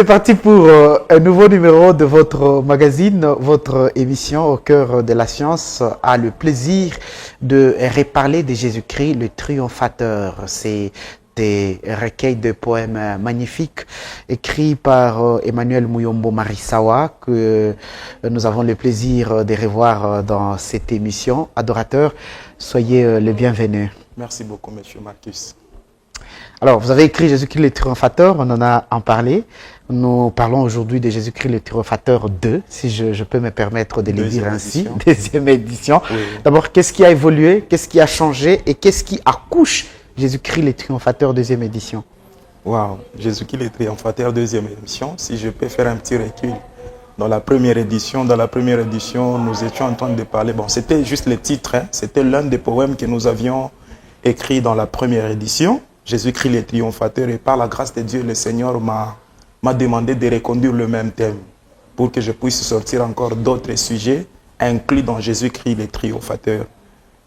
C'est parti pour un nouveau numéro de votre magazine, votre émission au cœur de la science a le plaisir de reparler de Jésus-Christ, le triomphateur. C'est des recueils de poèmes magnifiques écrits par Emmanuel Muyombo Marisawa que nous avons le plaisir de revoir dans cette émission. Adorateurs, soyez les bienvenus. Merci beaucoup, Monsieur Marcus. Alors, vous avez écrit Jésus-Christ le triomphateur, on en a parlé. Nous parlons aujourd'hui de Jésus-Christ le triomphateur 2, si je peux me permettre de le dire ainsi, deuxième édition. Oui. D'abord, qu'est-ce qui a évolué, qu'est-ce qui a changé et qu'est-ce qui accouche Jésus-Christ le triomphateur deuxième édition? Waouh, Jésus-Christ le triomphateur deuxième édition, si je peux faire un petit recul. Dans la première édition, nous étions en train de parler, bon, c'était juste le titre, hein, c'était l'un des poèmes que nous avions écrit dans la première édition. Jésus-Christ le triomphateur, et par la grâce de Dieu, le Seigneur m'a demandé de reconduire le même thème pour que je puisse sortir encore d'autres sujets inclus dans Jésus-Christ le triomphateur.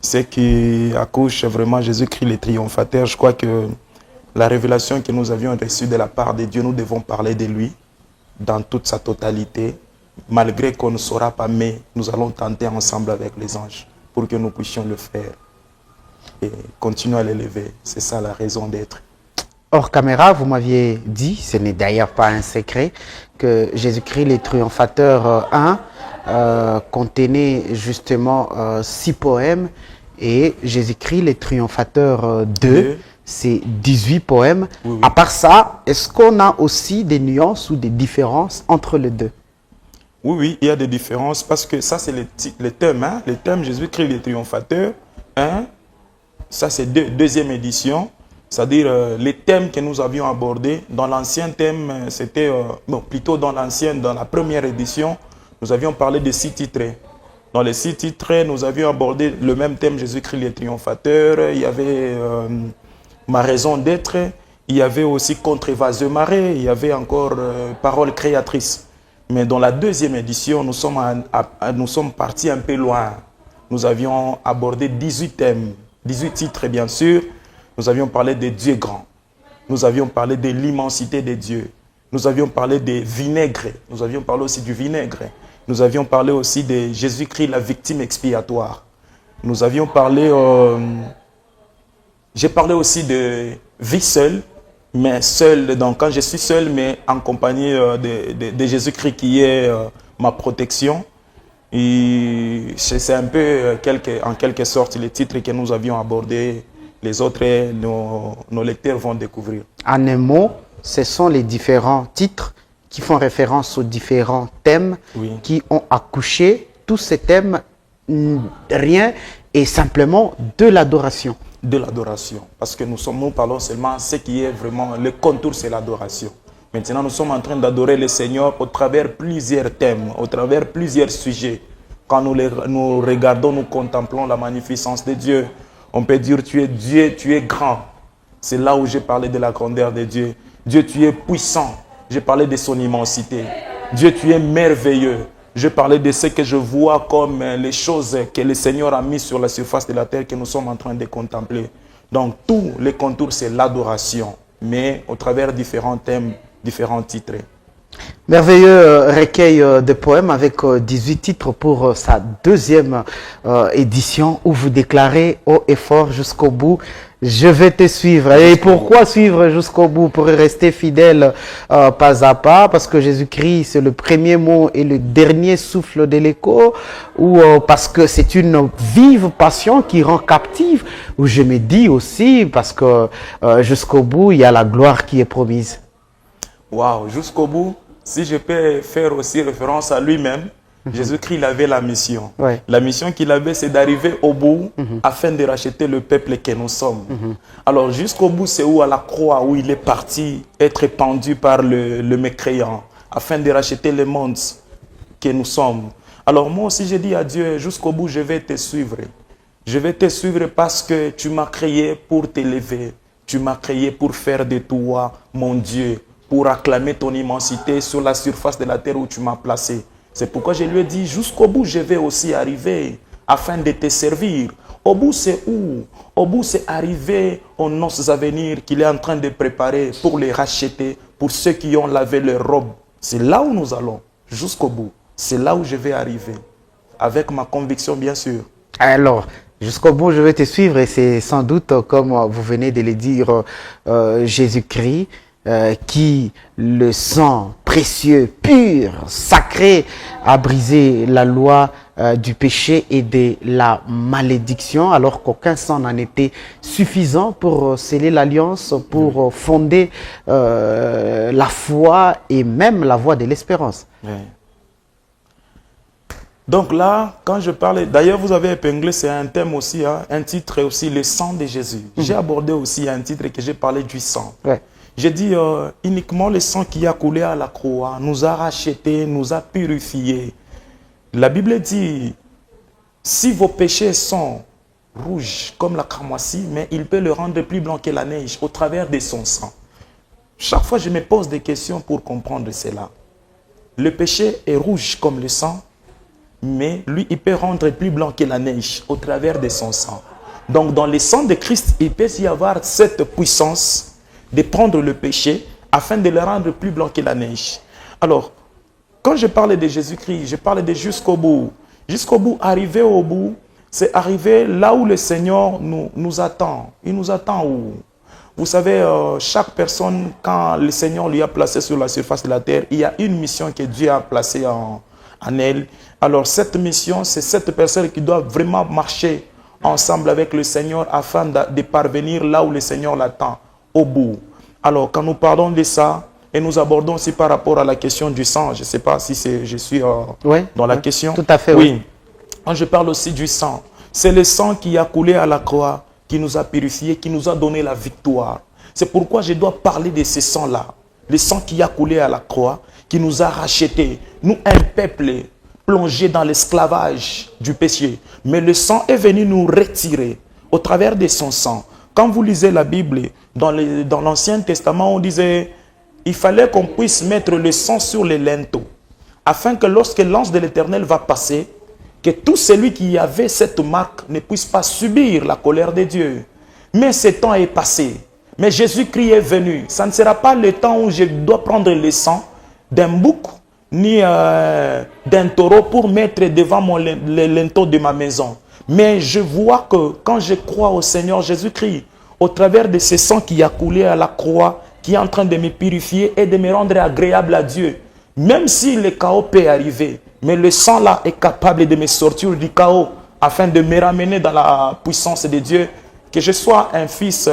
Ce qui accouche vraiment Jésus-Christ le triomphateur, je crois que la révélation que nous avions reçue de la part de Dieu, nous devons parler de lui dans toute sa totalité, malgré qu'on ne saura pas, mais nous allons tenter ensemble avec les anges pour que nous puissions le faire. Et continuer à l'élever. C'est ça la raison d'être. Hors caméra, vous m'aviez dit, ce n'est d'ailleurs pas un secret, que Jésus-Christ le triomphateur 1 contenait justement 6 poèmes et Jésus-Christ le triomphateur 2, c'est 18 poèmes. Oui, oui. À part ça, est-ce qu'on a aussi des nuances ou des différences entre les deux? Oui, oui, il y a des différences parce que ça, c'est le thème. Hein? Le thème Jésus-Christ le triomphateur 1. Ça, c'est deuxième édition, c'est-à-dire les thèmes que nous avions abordés. Dans l'ancien thème, c'était, plutôt dans la première édition, nous avions parlé de 6 titres. Dans les 6 titres, nous avions abordé le même thème, Jésus-Christ le triomphateur. Il y avait ma raison d'être, il y avait aussi contre vaseux marées, il y avait encore parole créatrice. Mais dans la deuxième édition, nous sommes partis un peu loin. Nous avions abordé 18 thèmes. 18 titres, bien sûr. Nous avions parlé de Dieu grand. Nous avions parlé de l'immensité de Dieu. Nous avions parlé des vinaigres. Nous avions parlé aussi du vinaigre. Nous avions parlé aussi de Jésus-Christ, la victime expiatoire. Nous avions parlé... J'ai parlé aussi de vie seule, mais seule, donc quand je suis seul, mais en compagnie de Jésus-Christ qui est ma protection. Et c'est un peu, en quelque sorte, les titres que nous avions abordés. Les autres, nos lecteurs vont découvrir. En un mot, ce sont les différents titres qui font référence aux différents thèmes qui ont accouché. Tous ces thèmes, rien et simplement de l'adoration. De l'adoration. Parce que nous parlons seulement ce qui est vraiment, le contour, c'est l'adoration. Maintenant, nous sommes en train d'adorer le Seigneur au travers plusieurs thèmes, au travers plusieurs sujets. Quand nous regardons, nous contemplons la magnificence de Dieu. On peut dire, tu es Dieu, tu es grand. C'est là où j'ai parlé de la grandeur de Dieu. Dieu, tu es puissant. J'ai parlé de son immensité. Dieu, tu es merveilleux. Je parlais de ce que je vois comme les choses que le Seigneur a mis sur la surface de la terre que nous sommes en train de contempler. Donc, tous les contours, c'est l'adoration, mais au travers différents thèmes, différents titres. Merveilleux recueil de poèmes avec 18 titres pour sa deuxième édition où vous déclarez haut et fort jusqu'au bout, je vais te suivre. Et pourquoi suivre jusqu'au bout? Pour rester fidèle pas à pas, parce que Jésus-Christ c'est le premier mot et le dernier souffle de l'écho, ou parce que c'est une vive passion qui rend captive, ou je me dis aussi parce que jusqu'au bout il y a la gloire qui est promise. Waouh, jusqu'au bout. Si je peux faire aussi référence à lui-même, Jésus-Christ il avait la mission. La mission qu'il avait, c'est d'arriver au bout afin de racheter le peuple que nous sommes. Alors jusqu'au bout, c'est où à la croix, où il est parti être pendu par le mécréant, afin de racheter le monde que nous sommes. Alors moi aussi, j'ai dit à Dieu, jusqu'au bout, je vais te suivre. Je vais te suivre parce que tu m'as créé pour t'élever. Tu m'as créé pour faire de toi mon Dieu, pour acclamer ton immensité sur la surface de la terre où tu m'as placé. C'est pourquoi je lui ai dit, jusqu'au bout, je vais aussi arriver afin de te servir. Au bout, c'est où? Au bout, c'est arriver aux noces à venir qu'il est en train de préparer pour les racheter, pour ceux qui ont lavé leurs robes. C'est là où nous allons, jusqu'au bout. C'est là où je vais arriver, avec ma conviction bien sûr. Alors, jusqu'au bout, je vais te suivre et c'est sans doute, comme vous venez de le dire, Jésus-Christ, qui, le sang précieux, pur, sacré, a brisé la loi du péché et de la malédiction, alors qu'aucun sang n'en était suffisant pour sceller l'alliance, pour fonder la foi et même la voie de l'espérance. Oui. Donc là, quand je parle, d'ailleurs vous avez épinglé, c'est un thème aussi, hein, un titre aussi, le sang de Jésus. J'ai abordé aussi un titre que j'ai parlé du sang. Ouais. J'ai dit uniquement le sang qui a coulé à la croix nous a rachetés, nous a purifiés. La Bible dit, si vos péchés sont rouges comme la cramoisie, mais il peut le rendre plus blanc que la neige au travers de son sang. Chaque fois je me pose des questions pour comprendre cela. Le péché est rouge comme le sang, mais lui, il peut rendre plus blanc que la neige au travers de son sang. Donc, dans le sang de Christ, il peut y avoir cette puissance de prendre le péché afin de le rendre plus blanc que la neige. Alors, quand je parle de Jésus-Christ, je parle de jusqu'au bout. Jusqu'au bout, arriver au bout, c'est arriver là où le Seigneur nous attend. Il nous attend où? Vous savez, chaque personne, quand le Seigneur lui a placé sur la surface de la terre, il y a une mission que Dieu a placée en elle. Alors cette mission, c'est cette personne qui doit vraiment marcher ensemble avec le Seigneur afin de parvenir là où le Seigneur l'attend, au bout. Alors quand nous parlons de ça, et nous abordons aussi par rapport à la question du sang, je ne sais pas si je suis dans la question. Tout à fait, oui. Quand je parle aussi du sang, c'est le sang qui a coulé à la croix, qui nous a purifiés, qui nous a donné la victoire. C'est pourquoi je dois parler de ce sang-là. Le sang qui a coulé à la croix, qui nous a rachetés, nous un peuple plongé dans l'esclavage du péché. Mais le sang est venu nous retirer au travers de son sang. Quand vous lisez la Bible, dans l'Ancien Testament, on disait il fallait qu'on puisse mettre le sang sur les linteaux, afin que lorsque l'ange de l'Éternel va passer, que tout celui qui avait cette marque ne puisse pas subir la colère de Dieu. Mais ce temps est passé. Mais Jésus-Christ est venu. Ça ne sera pas le temps où je dois prendre le sang d'un bouc ni d'un taureau pour mettre devant les linteaux de ma maison. Mais je vois que quand je crois au Seigneur Jésus-Christ, au travers de ce sang qui a coulé à la croix, qui est en train de me purifier et de me rendre agréable à Dieu, même si le chaos peut arriver, mais le sang là est capable de me sortir du chaos afin de me ramener dans la puissance de Dieu, que je sois un fils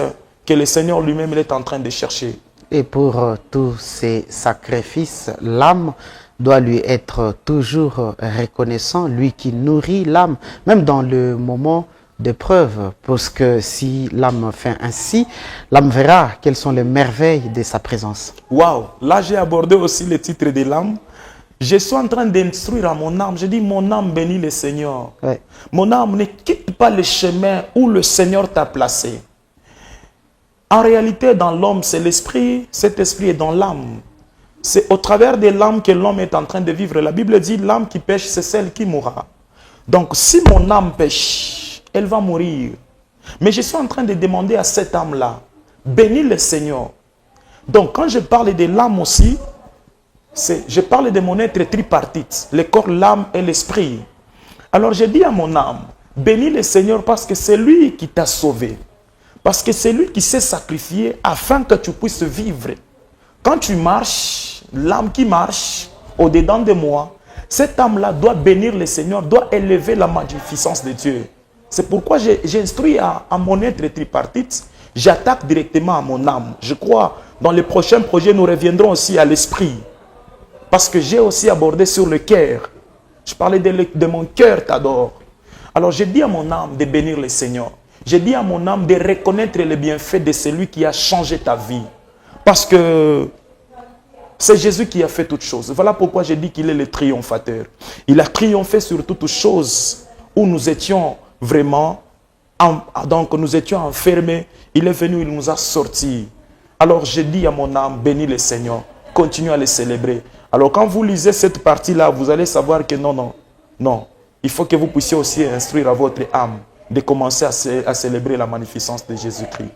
que le Seigneur lui-même est en train de chercher. Et pour tous ces sacrifices, l'âme doit lui être toujours reconnaissant, lui qui nourrit l'âme, même dans le moment d'épreuve, parce que si l'âme fait ainsi, l'âme verra quelles sont les merveilles de sa présence. Waouh, là j'ai abordé aussi le titre de l'âme. Je suis en train d'instruire à mon âme. Je dis, mon âme bénit le Seigneur. Ouais. Mon âme, ne quitte pas le chemin où le Seigneur t'a placé. En réalité, dans l'homme, c'est l'esprit. Cet esprit est dans l'âme. C'est au travers de l'âme que l'homme est en train de vivre. La Bible dit, l'âme qui pêche, c'est celle qui mourra. Donc, si mon âme pêche, elle va mourir. Mais je suis en train de demander à cette âme-là, bénis le Seigneur. Donc, quand je parle de l'âme aussi, je parle de mon être tripartite, le corps, l'âme et l'esprit. Alors je dis à mon âme, bénis le Seigneur parce que c'est lui qui t'a sauvé. Parce que c'est lui qui s'est sacrifié afin que tu puisses vivre. Quand tu marches, l'âme qui marche au-dedans de moi, cette âme-là doit bénir le Seigneur, doit élever la magnificence de Dieu. C'est pourquoi j'instruis à mon être tripartite, j'attaque directement à mon âme. Je crois, dans les prochains projets, nous reviendrons aussi à l'esprit. Parce que j'ai aussi abordé sur le cœur. Je parlais de mon cœur t'adore. Alors j'ai dit à mon âme de bénir le Seigneur. J'ai dit à mon âme de reconnaître les bienfaits de celui qui a changé ta vie. Parce que c'est Jésus qui a fait toutes choses. Voilà pourquoi j'ai dit qu'il est le triomphateur. Il a triomphé sur toutes choses où nous étions vraiment, donc nous étions enfermés. Il est venu, il nous a sortis. Alors j'ai dit à mon âme, bénis le Seigneur. Continue à le célébrer. Alors quand vous lisez cette partie-là, vous allez savoir que non. Il faut que vous puissiez aussi instruire à votre âme de commencer à célébrer la magnificence de Jésus-Christ.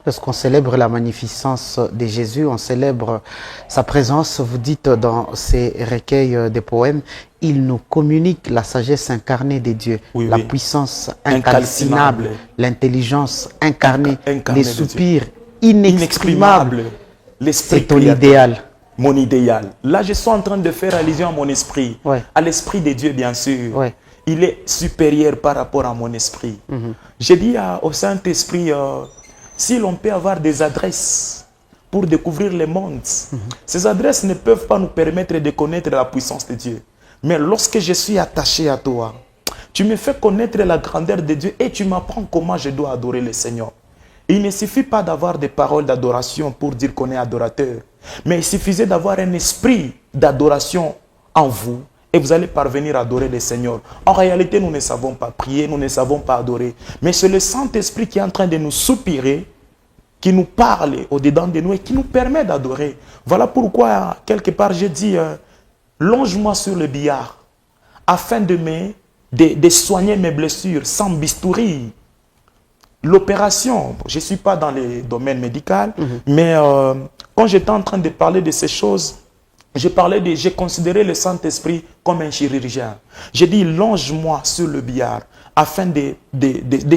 Lorsqu'on célèbre la magnificence de Jésus, on célèbre sa présence. Vous dites dans ces recueils de poèmes, il nous communique la sagesse incarnée de Dieu, Oui, la oui. puissance Incalcinable. incalcinable, l'intelligence incarnée, Incarnée les de Dieu. soupirs inexprimables. L'esprit C'est ton créateur. idéal. Mon idéal. Là, je suis en train de faire allusion à mon esprit. Ouais. À l'esprit de Dieu, bien sûr. Ouais. Il est supérieur par rapport à mon esprit. J'ai dit au Saint-Esprit, si l'on peut avoir des adresses pour découvrir le monde, ces adresses ne peuvent pas nous permettre de connaître la puissance de Dieu. Mais lorsque je suis attaché à toi, tu me fais connaître la grandeur de Dieu et tu m'apprends comment je dois adorer le Seigneur. Il ne suffit pas d'avoir des paroles d'adoration pour dire qu'on est adorateur, mais il suffisait d'avoir un esprit d'adoration en vous et vous allez parvenir à adorer le Seigneur. En réalité, nous ne savons pas prier, nous ne savons pas adorer, mais c'est le Saint-Esprit qui est en train de nous soupirer, qui nous parle au-dedans de nous et qui nous permet d'adorer. Voilà pourquoi, quelque part, j'ai dit, longe-moi sur le billard, afin de soigner mes blessures sans bistouri. L'opération, je ne suis pas dans le domaine médical, mais quand j'étais en train de parler de ces choses, j'ai considéré le Saint-Esprit comme un chirurgien. J'ai dit, longe-moi sur le billard afin de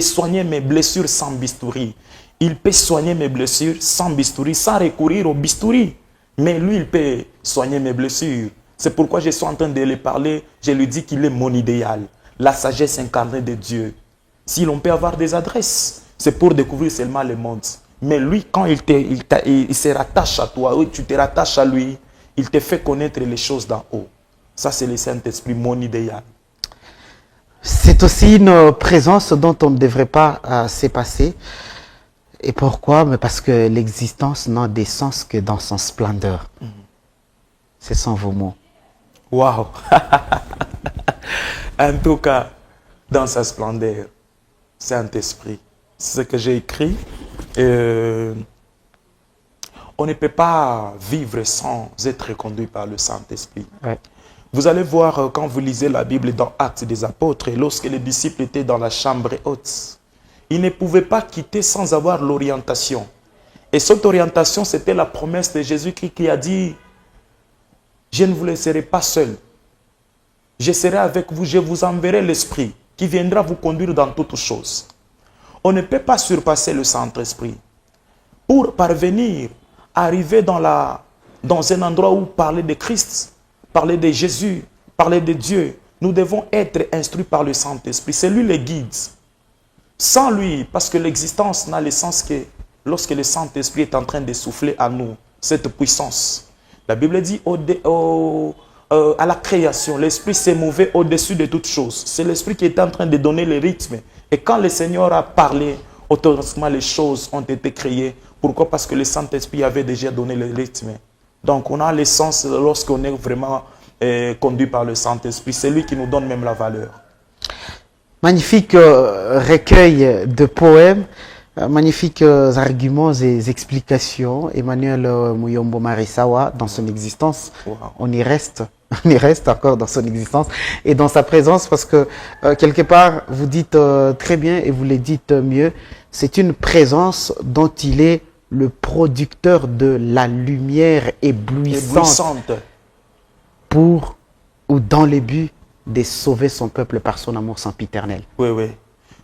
soigner mes blessures sans bistouri. Il peut soigner mes blessures sans bistouri, sans recourir au bistouri. Mais lui, il peut soigner mes blessures. C'est pourquoi je suis en train de lui parler. Je lui dis qu'il est mon idéal, la sagesse incarnée de Dieu. Si l'on peut avoir des adresses, c'est pour découvrir seulement le monde. Mais lui, quand il se rattache à toi, ou tu te rattaches à lui, il te fait connaître les choses d'en haut. Ça, c'est le Saint-Esprit, mon idéal. C'est aussi une présence dont on ne devrait pas se passer. Et pourquoi? Mais parce que l'existence n'a d'essence que dans son splendeur. Ce sont vos mots. Waouh! En tout cas, dans sa splendeur, Saint-Esprit. C'est ce que j'ai écrit. On ne peut pas vivre sans être conduit par le Saint-Esprit. Ouais. Vous allez voir quand vous lisez la Bible dans Actes des Apôtres, lorsque les disciples étaient dans la chambre haute, ils ne pouvaient pas quitter sans avoir l'orientation. Et cette orientation, c'était la promesse de Jésus-Christ qui a dit, je ne vous laisserai pas seul. Je serai avec vous, je vous enverrai l'Esprit qui viendra vous conduire dans toutes choses. On ne peut pas surpasser le Saint-Esprit. Pour parvenir à arriver dans un endroit où parler de Christ, parler de Jésus, parler de Dieu, nous devons être instruits par le Saint-Esprit. C'est lui le guide. Sans lui, parce que l'existence n'a le sens que lorsque le Saint-Esprit est en train de souffler à nous cette puissance. La Bible dit à la création, l'Esprit s'est mouvé au-dessus de toutes choses. C'est l'Esprit qui est en train de donner le rythme. Et quand le Seigneur a parlé, automatiquement les choses ont été créées. Pourquoi? Parce que le Saint-Esprit avait déjà donné le rythme. Donc on a l'essence lorsqu'on est vraiment conduit par le Saint-Esprit. C'est lui qui nous donne même la valeur. Magnifique recueil de poèmes, magnifiques arguments et explications. Emmanuel Muyombo Marisawa, dans son existence, Wow. on y reste encore dans son existence et dans sa présence parce que quelque part, vous dites très bien et vous le dites mieux, c'est une présence dont il est le producteur de la lumière éblouissante pour ou dans les buts de sauver son peuple par son amour sempiternel. Oui, oui.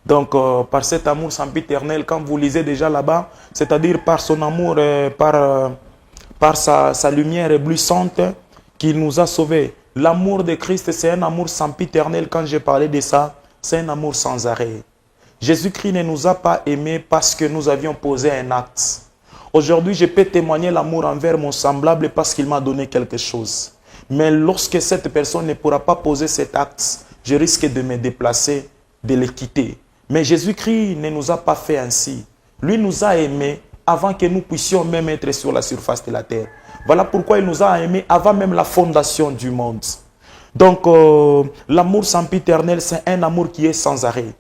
Donc, par cet amour sempiternel, quand vous lisez déjà là-bas, c'est-à-dire par son amour, par sa lumière éblouissante, qu'il nous a sauvés. L'amour de Christ, c'est un amour sempiternel. Quand j'ai parlé de ça, c'est un amour sans arrêt. Jésus-Christ ne nous a pas aimés parce que nous avions posé un acte. Aujourd'hui, je peux témoigner l'amour envers mon semblable parce qu'il m'a donné quelque chose. Mais lorsque cette personne ne pourra pas poser cet acte, je risque de me déplacer, de le quitter. Mais Jésus-Christ ne nous a pas fait ainsi. Lui nous a aimés avant que nous puissions même être sur la surface de la terre. Voilà pourquoi il nous a aimés avant même la fondation du monde. Donc, l'amour sempiternel, c'est un amour qui est sans arrêt.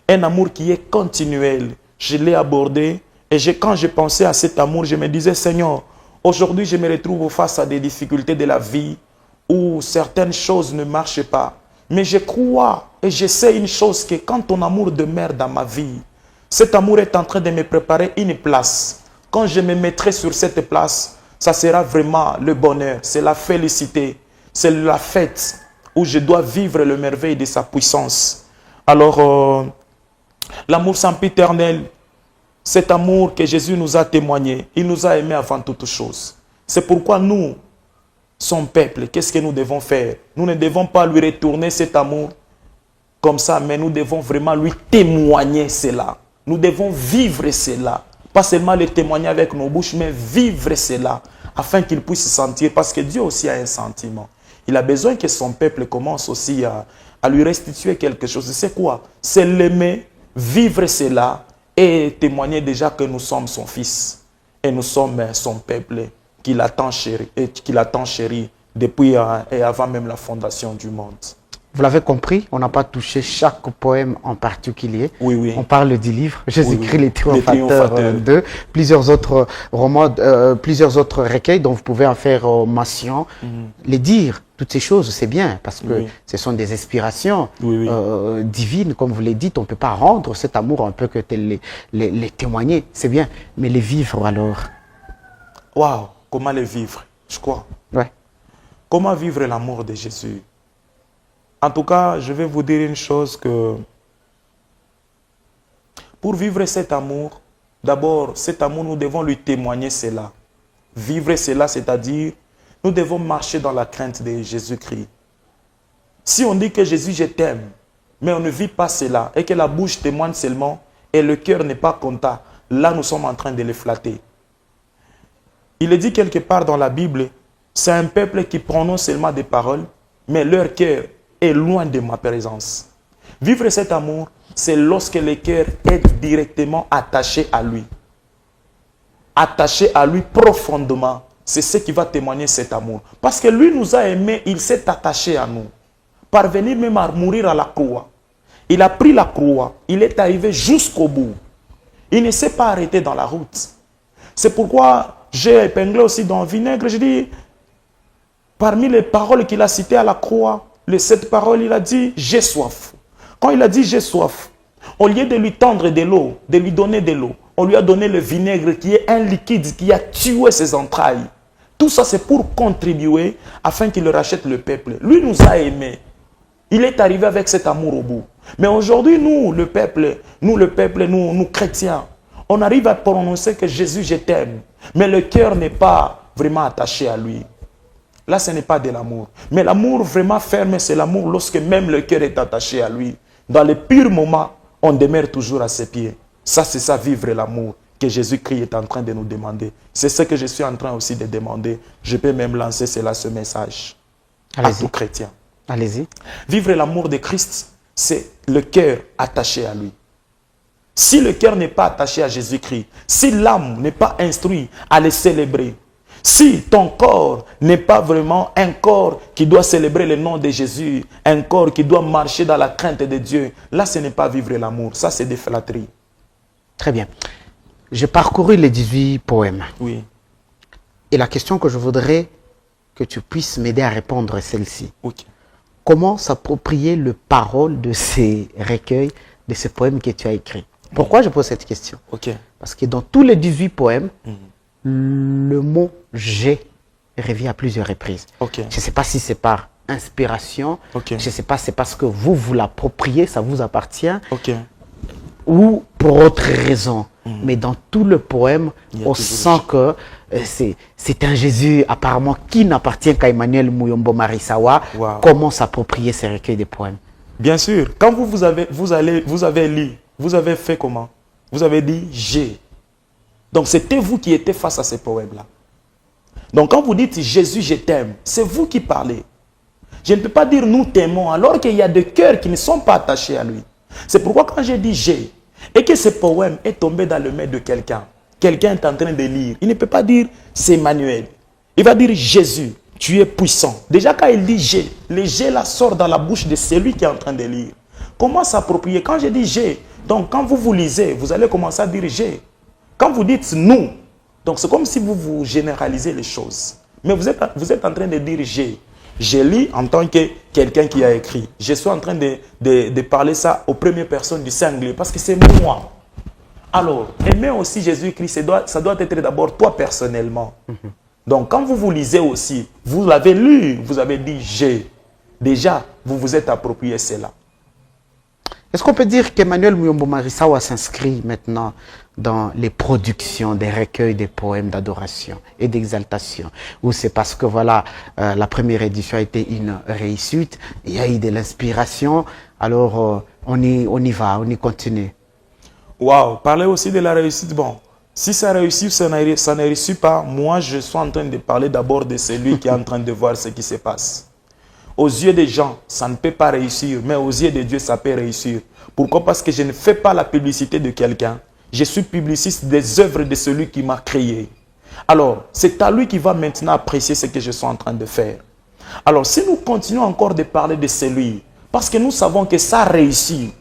Un amour qui est continuel. Je l'ai abordé et quand je pensais à cet amour, je me disais, Seigneur, aujourd'hui je me retrouve face à des difficultés de la vie où certaines choses ne marchent pas. Mais je crois et je sais une chose, que quand ton amour demeure dans ma vie, Cet amour est en train de me préparer une place. Quand je me mettrai sur cette place, ça sera vraiment le bonheur, c'est la félicité, c'est la fête où je dois vivre le merveille de sa puissance. Alors, l'amour sempiternel, cet amour que Jésus nous a témoigné, il nous a aimés avant toute chose. C'est pourquoi nous, son peuple, qu'est-ce que nous devons faire? Nous ne devons pas lui retourner cet amour comme ça, mais nous devons vraiment lui témoigner cela. Nous devons vivre cela. Pas seulement le témoigner avec nos bouches, mais vivre cela, afin qu'il puisse se sentir, parce que Dieu aussi a un sentiment. Il a besoin que son peuple commence aussi à lui restituer quelque chose. C'est quoi? C'est l'aimer, vivre cela et témoigner déjà que nous sommes son fils et nous sommes son peuple qu'il a tant chéri depuis et avant même la fondation du monde. Vous l'avez compris, on n'a pas touché chaque poème en particulier. Oui, oui. On parle du livre Jésus-Christ, oui. les Triomphateurs 2, plusieurs autres romans, plusieurs autres recueils dont vous pouvez en faire mention. Les dire, toutes ces choses, c'est bien, parce que ce sont des inspirations divines, comme vous l'avez dit. On ne peut pas rendre cet amour, on peut que les témoigner, c'est bien. Mais les vivre alors? Waouh, comment les vivre, je crois. Ouais. Comment vivre l'amour de Jésus? En tout cas, je vais vous dire une chose que pour vivre cet amour, d'abord, cet amour, nous devons lui témoigner cela. Vivre cela, c'est-à-dire, nous devons marcher dans la crainte de Jésus-Christ. Si on dit que Jésus, je t'aime, mais on ne vit pas cela, et que la bouche témoigne seulement, et le cœur n'est pas content, là, nous sommes en train de les flatter. Il est dit quelque part dans la Bible, c'est un peuple qui prononce seulement des paroles, mais leur cœur est loin de ma présence. Vivre cet amour, c'est lorsque le cœur est directement attaché à lui. Attaché à lui profondément. C'est ce qui va témoigner cet amour. Parce que lui nous a aimés, il s'est attaché à nous. Parvenir même à mourir à la croix. Il a pris la croix, il est arrivé jusqu'au bout. Il ne s'est pas arrêté dans la route. C'est pourquoi j'ai épinglé aussi dans Vinaigre, je dis, parmi les paroles qu'il a citées à la croix, cette parole, il a dit « j'ai soif ». Quand il a dit « j'ai soif », au lieu de lui tendre de l'eau, de lui donner de l'eau, on lui a donné le vinaigre qui est un liquide qui a tué ses entrailles. Tout ça, c'est pour contribuer afin qu'il rachète le peuple. Lui nous a aimés. Il est arrivé avec cet amour au bout. Mais aujourd'hui, nous, le peuple, nous chrétiens, on arrive à prononcer que Jésus, je t'aime. Mais le cœur n'est pas vraiment attaché à lui. Là, ce n'est pas de l'amour. Mais l'amour vraiment ferme, c'est l'amour lorsque même le cœur est attaché à lui. Dans les pires moments, on demeure toujours à ses pieds. Ça, c'est ça, vivre l'amour que Jésus-Christ est en train de nous demander. C'est ce que je suis en train aussi de demander. Je peux même lancer cela, ce message à tout chrétien. Allez-y. Vivre l'amour de Christ, c'est le cœur attaché à lui. Si le cœur n'est pas attaché à Jésus-Christ, si l'âme n'est pas instruite à le célébrer, si ton corps n'est pas vraiment un corps qui doit célébrer le nom de Jésus, un corps qui doit marcher dans la crainte de Dieu, là ce n'est pas vivre l'amour, ça c'est des flatteries. Très bien. J'ai parcouru les 18 poèmes. Oui. Et la question que je voudrais que tu puisses m'aider à répondre est celle-ci. Okay. Comment s'approprier le parole de ces recueils, de ces poèmes que tu as écrits? Pourquoi je pose cette question? Parce que dans tous les 18 poèmes, le mot « j'ai » revient à plusieurs reprises. Je ne sais pas si c'est par inspiration, je ne sais pas si c'est parce que vous l'appropriez, ça vous appartient, ou pour autre raison. Mais dans tout le poème, on sent que c'est un Jésus apparemment qui n'appartient qu'à Emmanuel Muyombo Marisawa. Comment s'approprier ces recueils de poèmes? Bien sûr, quand vous avez lu, vous avez fait comment? Vous avez dit « j'ai ». Donc, c'était vous qui étiez face à ces poèmes-là. Donc, quand vous dites « Jésus, je t'aime », c'est vous qui parlez. Je ne peux pas dire « nous t'aimons » alors qu'il y a des cœurs qui ne sont pas attachés à lui. C'est pourquoi quand j'ai dit « j'ai » et que ce poème est tombé dans le main de quelqu'un, quelqu'un est en train de lire, il ne peut pas dire « c'est Emmanuel ». Il va dire « Jésus, tu es puissant ». Déjà, quand il dit « j'ai », le « j'ai » là sort dans la bouche de celui qui est en train de lire. Comment s'approprier? Quand je dis « j'ai », donc quand vous lisez, vous allez commencer à dire « j'ai ». Quand vous dites « nous », donc c'est comme si vous généralisez les choses. Mais vous êtes en train de dire « j'ai ». Je lis en tant que quelqu'un qui a écrit. Je suis en train de parler ça aux premières personnes du singulier parce que c'est moi. Alors, aimer aussi Jésus-Christ, ça doit être d'abord toi personnellement. Donc, quand vous vous lisez aussi, vous l'avez lu, vous avez dit « j'ai ». Déjà, vous vous êtes approprié cela. Est-ce qu'on peut dire qu'Emmanuel Muyombo Marisawa s'inscrit maintenant dans les productions des recueils des poèmes d'adoration et d'exaltation? Ou c'est parce que voilà, la première édition a été une réussite, il y a eu de l'inspiration, alors on y va, on y continue. Waouh, parler aussi de la réussite, bon. Si ça réussit, ça ne réussit pas, moi je suis en train de parler d'abord de celui qui est en train de voir ce qui se passe. Aux yeux des gens, ça ne peut pas réussir, mais aux yeux de Dieu, ça peut réussir. Pourquoi? Parce que je ne fais pas la publicité de quelqu'un. Je suis publiciste des œuvres de celui qui m'a créé. Alors, c'est à lui qui va maintenant apprécier ce que je suis en train de faire. Alors, si nous continuons encore de parler de celui, parce que nous savons que ça réussit,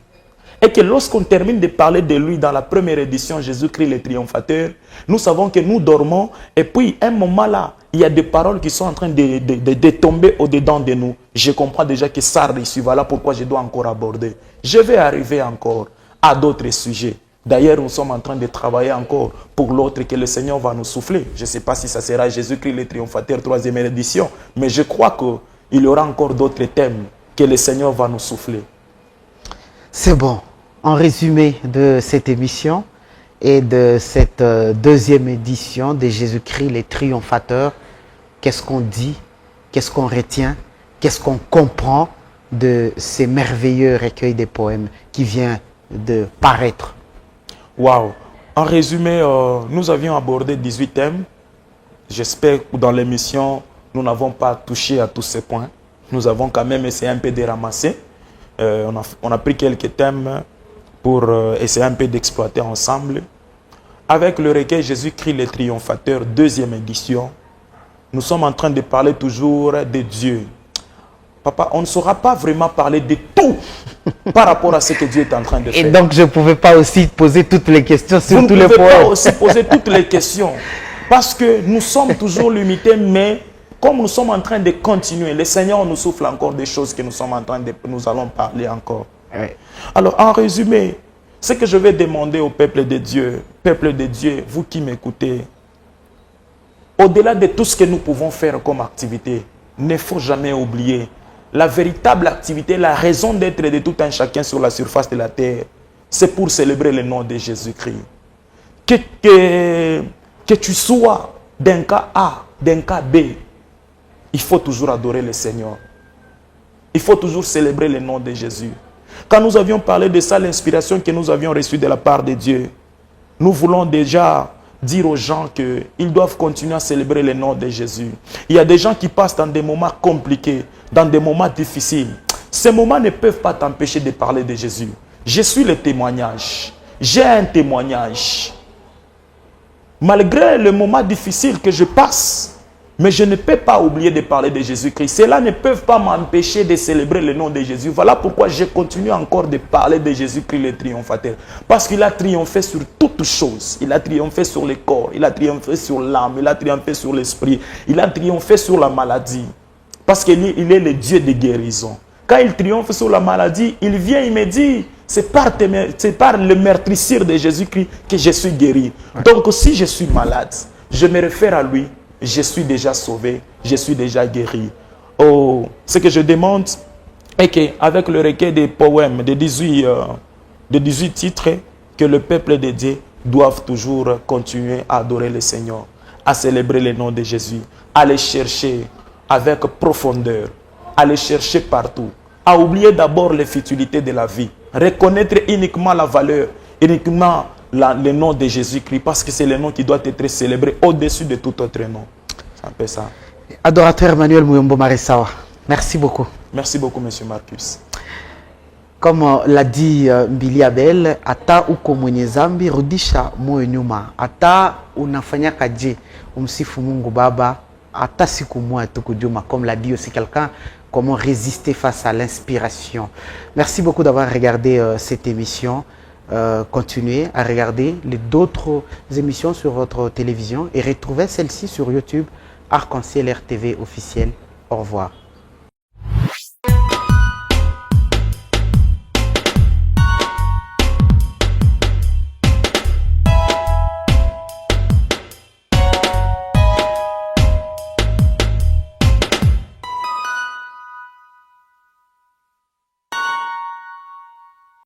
et que lorsqu'on termine de parler de lui dans la première édition, Jésus-Christ le triomphateur, nous savons que nous dormons, et puis un moment là, il y a des paroles qui sont en train de tomber au-dedans de nous. Je comprends déjà que ça réussit, voilà pourquoi je dois encore aborder. Je vais arriver encore à d'autres sujets. D'ailleurs, nous sommes en train de travailler encore pour l'autre que le Seigneur va nous souffler. Je ne sais pas si ça sera Jésus-Christ le triomphateur, 3e édition, mais je crois qu'il y aura encore d'autres thèmes que le Seigneur va nous souffler. C'est bon. En résumé de cette émission et de cette deuxième édition de Jésus-Christ les triomphateurs, qu'est-ce qu'on dit, qu'est-ce qu'on retient, qu'est-ce qu'on comprend de ces merveilleux recueils de poèmes qui vient de paraître? Waouh! En résumé, nous avions abordé 18 thèmes. J'espère que dans l'émission, nous n'avons pas touché à tous ces points. Nous avons quand même essayé un peu de ramasser. On a pris quelques thèmes pour essayer un peu d'exploiter ensemble. Avec le recueil Jésus-Christ le triomphateur, 2e édition, nous sommes en train de parler toujours de Dieu. Papa, on ne saura pas vraiment parler de tout par rapport à ce que Dieu est en train de faire. Et donc, je ne pouvais pas aussi poser toutes les questions sur tous les poèmes. Vous ne pouvez pas aussi poser toutes les questions. Parce que nous sommes toujours limités, mais comme nous sommes en train de continuer, le Seigneur nous souffle encore des choses que nous allons parler encore. Oui. Alors, en résumé, ce que je vais demander au peuple de Dieu, vous qui m'écoutez, au-delà de tout ce que nous pouvons faire comme activité, ne faut jamais oublier la véritable activité, la raison d'être de tout un chacun sur la surface de la terre, c'est pour célébrer le nom de Jésus-Christ. Que tu sois d'un cas A, d'un cas B, il faut toujours adorer le Seigneur. Il faut toujours célébrer le nom de Jésus. Quand nous avions parlé de ça, l'inspiration que nous avions reçue de la part de Dieu, nous voulons déjà dire aux gens qu'ils doivent continuer à célébrer le nom de Jésus. Il y a des gens qui passent dans des moments compliqués, dans des moments difficiles. Ces moments ne peuvent pas t'empêcher de parler de Jésus. Je suis le témoignage. J'ai un témoignage. Malgré le moment difficile que je passe, mais je ne peux pas oublier de parler de Jésus-Christ. Cela ne peut pas m'empêcher de célébrer le nom de Jésus. Voilà pourquoi je continue encore de parler de Jésus-Christ le triomphateur. Parce qu'il a triomphé sur toutes choses. Il a triomphé sur le corps, il a triomphé sur l'âme, il a triomphé sur l'esprit, il a triomphé sur la maladie. Parce qu'il est le Dieu de guérison. Quand il triomphe sur la maladie, il vient, il me dit, c'est par le meurtrissure de Jésus-Christ que je suis guéri. Donc si je suis malade, je me réfère à lui. Je suis déjà sauvé, je suis déjà guéri. Oh, ce que je demande est qu'avec le recueil des poèmes de 18 titres, que le peuple de Dieu doit toujours continuer à adorer le Seigneur, à célébrer le nom de Jésus, à le chercher avec profondeur, à le chercher partout, à oublier d'abord les futilités de la vie, reconnaître uniquement la valeur, uniquement le nom de Jésus-Christ, parce que c'est le nom qui doit être célébré au-dessus de tout autre nom. C'est un peu ça. Adorateur Emmanuel Muyombo Marisawa, merci beaucoup. Merci beaucoup, Monsieur Marcus. Comme l'a dit Mbili Abel, ata uko mwenye zambi rudisha moyo nyuma. Ata unafanya kaje umsifu Mungu Baba, ata siku moja tukujuma. Comme l'a dit aussi quelqu'un, comment résister face à l'inspiration. Merci beaucoup d'avoir regardé cette émission. Continuez à regarder d'autres émissions sur votre télévision et retrouvez celle-ci sur YouTube, Arc-en-Ciel RTV officiel. Au revoir.